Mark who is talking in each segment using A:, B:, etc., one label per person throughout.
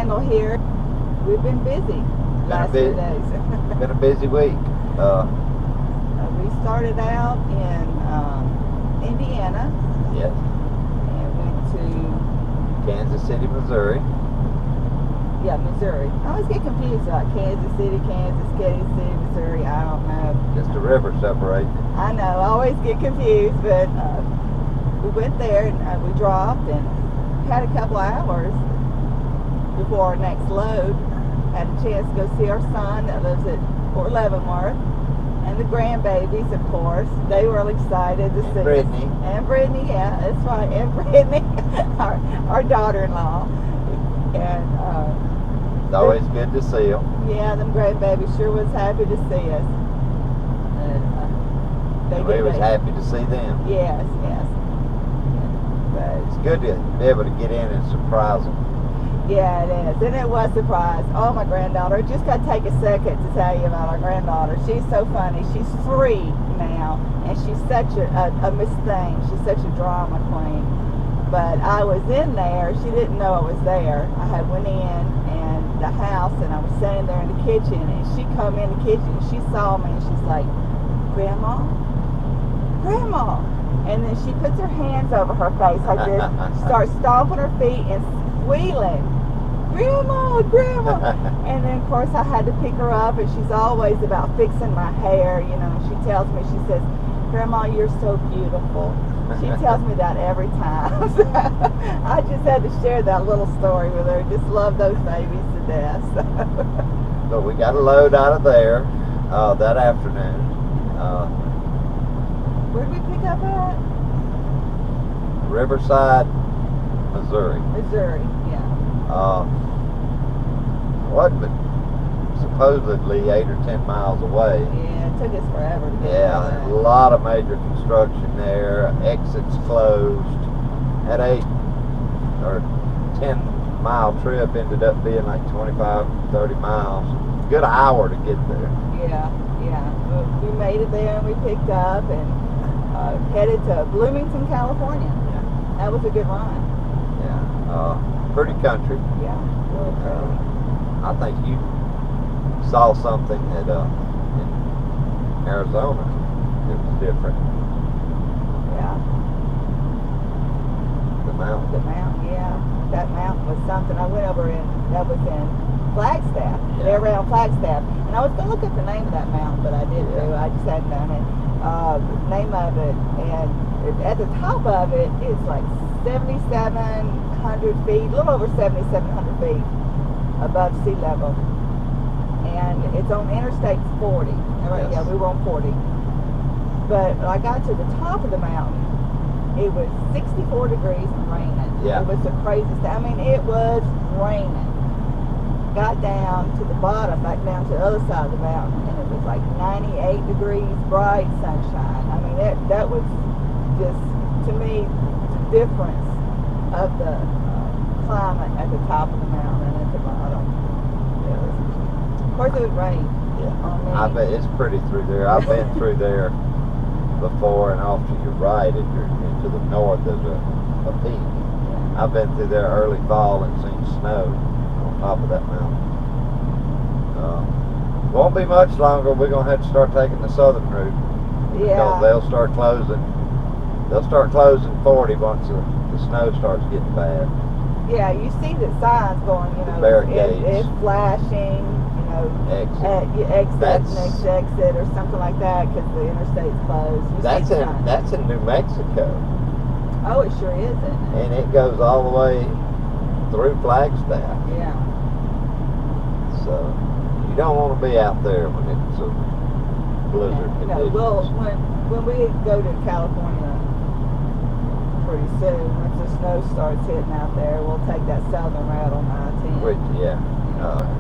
A: Randall here. We've been busy last few days.
B: Been a busy week.
A: We started out in Indiana.
B: Yes.
A: And went to
B: Kansas City, Missouri.
A: Yeah, Missouri. I always get confused about Kansas City, Missouri. I don't know.
B: Just a river separates.
A: I know. I always get confused, but we went there and we dropped and had a couple hours before our next load. Had a chance to go see our son that lives at Fort Leavenworth, and the grandbabies, of course. They were really excited to see
B: Brittany.
A: us. And Brittany, yeah, that's right. And Brittany, our daughter-in-law. And
B: It's always good to see them.
A: yeah, them grandbabies sure was happy to see us. And
B: We was happy to see them.
A: Yes, yes. But
B: It's good to be able to get in and surprise them.
A: yeah, it is. And it was a surprise. Oh, my granddaughter. I just got to take a second to tell you about our granddaughter. She's so funny. She's 3 now, and she's such a Miss Thing. She's such a drama queen. But I was in there. She didn't know I was there. I had went in and the house, and I was sitting there in the kitchen, and she come in the kitchen, and she saw me, and she's like, Grandma? Grandma? And then she puts her hands over her face like this, starts stomping her feet and squealing, Grandma, Grandma. And then, of course, I had to pick her up, and she's always about fixing my hair, you know. She tells me, she says, Grandma, you're so beautiful. She tells me that every time. So I just had to share that little story with her. Just love those babies to death.
B: So we got a load out of there that afternoon.
A: Where did we pick up at?
B: Riverside, Missouri.
A: Missouri, yeah.
B: What, but supposedly 8 or 10 miles away.
A: Yeah, it took us forever to get
B: Yeah,
A: there.
B: a lot of major construction there. Exits closed. That 8 or 10-mile trip ended up being like 25, 30 miles. Good hour to get there.
A: Yeah, yeah. We made it there and we picked up and headed to Bloomington, California.
B: Yeah.
A: That was a good run.
B: Yeah. Pretty country.
A: Yeah, really pretty.
B: I think you saw something that in Arizona that was different.
A: Yeah.
B: The mountain.
A: The mountain, yeah. That mountain was something. I went over that was in Flagstaff.
B: Yeah.
A: They're around Flagstaff. And I was going to look up the name of that mountain, but I didn't do. I just hadn't done it. The name of it, and at the top of it, it's like 7,700 feet, a little over 7,700 feet above sea level. And it's on Interstate 40. Right,
B: Yes.
A: yeah, we were on 40. But when I got to the top of the mountain, it was 64 degrees and raining.
B: Yeah.
A: It was the craziest. I mean, it was raining. Got down to the bottom, back down to the other side of the mountain, and it was like 98 degrees, bright sunshine. I mean, that was just, to me, the difference of the climate at the top of the mountain and at the bottom. Of course, it would rain.
B: Yeah. I bet it's pretty through there. I've been through there before, and off to your right, and to the north, there's a peak.
A: Yeah.
B: I've been through there early fall and seen snow on top of that mountain. Won't be much longer. We're gonna have to start taking the southern route.
A: Yeah.
B: Because they'll start closing 40 once the snow starts getting bad.
A: Yeah, you see the signs going, you know,
B: barricades.
A: it's flashing, you know, exit, next exit, or something like that, because the interstate's closed.
B: That's in New Mexico.
A: Oh, it sure is, isn't it?
B: And it goes all the way through Flagstaff.
A: Yeah.
B: So you don't want to be out there when it's a blizzard
A: No,
B: conditions.
A: well, when we go to California pretty soon, once the snow starts hitting out there, we'll take that southern route on 19.
B: Which, yeah,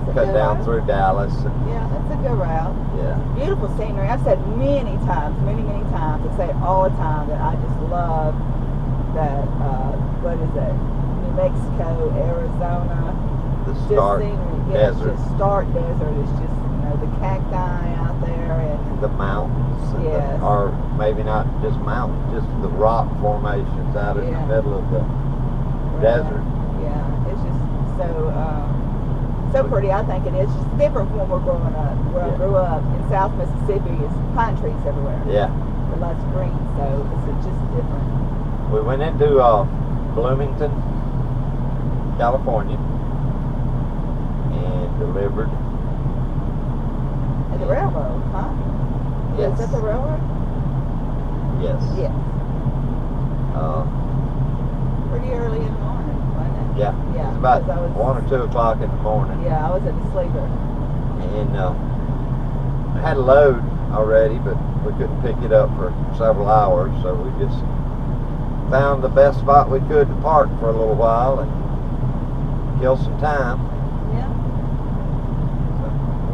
A: It's a
B: cut
A: good
B: down
A: route.
B: through Dallas. And,
A: Yeah, that's a good route.
B: yeah.
A: Beautiful scenery. I've said many times, many times, I say it all the time, that I just love that, what is it, New Mexico, Arizona,
B: The
A: just
B: Stark
A: scenery. Yeah, it's
B: Desert.
A: just stark desert. It's just, you know, the cacti out there, and
B: The mountains, and
A: Yes.
B: or maybe not just mountains, just the rock formations out in the
A: Yeah.
B: middle of the desert.
A: Yeah, it's just so So pretty, I think it is. It's just different from when we're growing up. Where I grew up in South Mississippi, is pine trees everywhere.
B: Yeah.
A: With lots of green, so it's just different.
B: We went into Bloomington, California, and delivered.
A: At the railroad, huh?
B: Yes.
A: Is that the railroad?
B: Yes.
A: Yes. Pretty early in the morning, wasn't it?
B: Yeah.
A: Yeah.
B: It's about
A: 'cause I was,
B: 1 or 2 o'clock in the morning.
A: Yeah, I was in a sleeper.
B: And I had a load already, but we couldn't pick it up for several hours, so we just found the best spot we could to park for a little while and kill some time.
A: Yeah.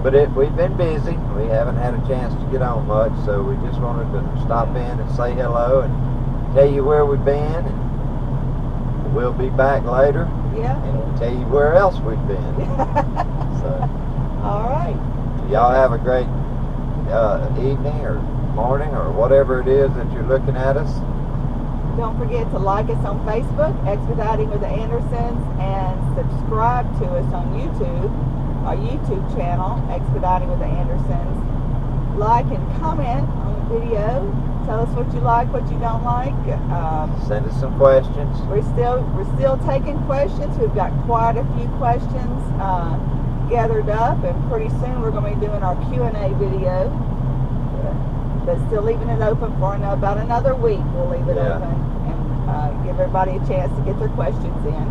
B: But we've been busy. We haven't had a chance to get on much, so we just wanted to stop in and say hello and tell you where we've been. And we'll be back later
A: Yeah.
B: and tell you where else we've been. So,
A: All right.
B: y'all have a great evening or morning or whatever it is that you're looking at us.
A: Don't forget to like us on Facebook, Expediting with the Andersons, and subscribe to us on YouTube, our YouTube channel, Expediting with the Andersons. Like and comment on the video. Tell us what you like, what you don't like.
B: Send us some questions.
A: We're still taking questions. We've got quite a few questions gathered up, and pretty soon we're going to be doing our Q&A video. But still leaving it open for about another week. We'll leave it open and give everybody a chance to get their questions in.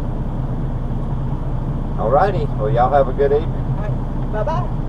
B: Alrighty. Well, y'all have a good evening.
A: All right. Bye-bye.